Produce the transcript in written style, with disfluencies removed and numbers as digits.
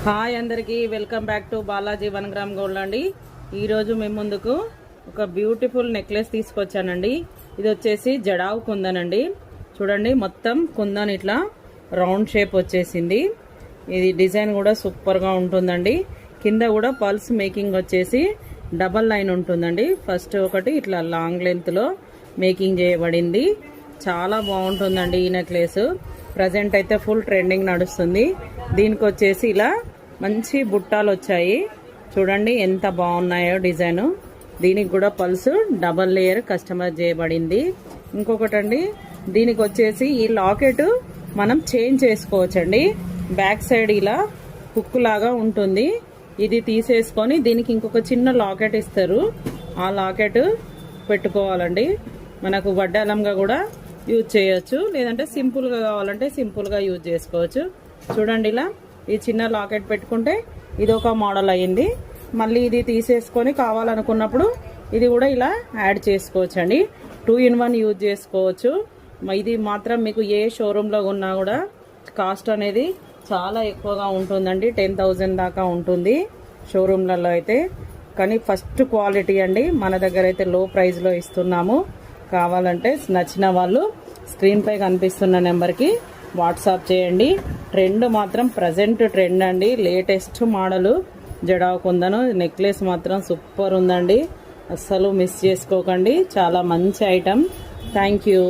Hi అందరికీ welcome back to Balaji 1 gram gold అండి. ఈరోజు మేము ముందుకు ఒక బ్యూటిఫుల్ నెక్లెస్ తీసుకొచ్చానండి. ఇది వచ్చేసి జడావు కుందన్ అండి. చూడండి, మొత్తం కుందన్ ఇట్లా రౌండ్ షేప్ వచ్చేసింది. ఇది డిజైన్ కూడా సూపర్గా ఉంటుందండి. కింద కూడా పల్స్ మేకింగ్ వచ్చేసి డబల్ లైన్ ఉంటుందండి. ఫస్ట్ ఒకటి ఇట్లా లాంగ్ లెంత్లో మేకింగ్ చేయబడింది. చాలా బాగుంటుందండి ఈ నెక్లెస్. ప్రజెంట్ అయితే ఫుల్ ట్రెండింగ్ నడుస్తుంది. దీనికి వచ్చేసి ఇలా మంచి బుట్టాలు వచ్చాయి. చూడండి ఎంత బాగున్నాయో డిజైన్. దీనికి కూడా పల్స్ డబల్ లేయర్ కస్టమైజ్ చేయబడింది. ఇంకొకటండి, దీనికి వచ్చేసి ఈ లాకెట్ మనం చేంజ్ చేసుకోవచ్చండి. బ్యాక్ సైడ్ ఇలా హుక్ లాగా ఉంటుంది. ఇది తీసేసుకొని దీనికి ఇంకొక చిన్న లాకెట్ ఇస్తారు. ఆ లాకెట్ పెట్టుకోవాలండి. మనకు వడ్డాలంగా కూడా యూజ్ చేయొచ్చు, లేదంటే సింపుల్గా కావాలంటే సింపుల్గా యూజ్ చేసుకోవచ్చు. చూడండి, ఇలా ఈ చిన్న లాకెట్ పెట్టుకుంటే ఇది ఒక మోడల్ అయ్యింది. మళ్ళీ ఇది తీసేసుకొని కావాలనుకున్నప్పుడు ఇది కూడా ఇలా యాడ్ చేసుకోవచ్చు అండి. 2 in 1 యూజ్ చేసుకోవచ్చు. ఇది మాత్రం మీకు ఏ షోరూంలో ఉన్నా కూడా కాస్ట్ అనేది చాలా ఎక్కువగా ఉంటుందండి. 10,000 దాకా ఉంటుంది షోరూంలలో అయితే. కానీ ఫస్ట్ క్వాలిటీ అండి. మన దగ్గర అయితే లో ప్రైస్లో ఇస్తున్నాము. కావాలంటే నచ్చిన వాళ్ళు స్క్రీన్పై కనిపిస్తున్న నెంబర్కి వాట్సాప్ చేయండి. ట్రెండ్ మాత్రం ప్రజెంట్ ట్రెండ్ అండి. లేటెస్ట్ మోడలు జడావు కుందను నెక్లెస్ మాత్రం సూపర్ ఉందండి. అస్సలు మిస్ చేసుకోకండి. చాలా మంచి ఐటమ్. Thank you.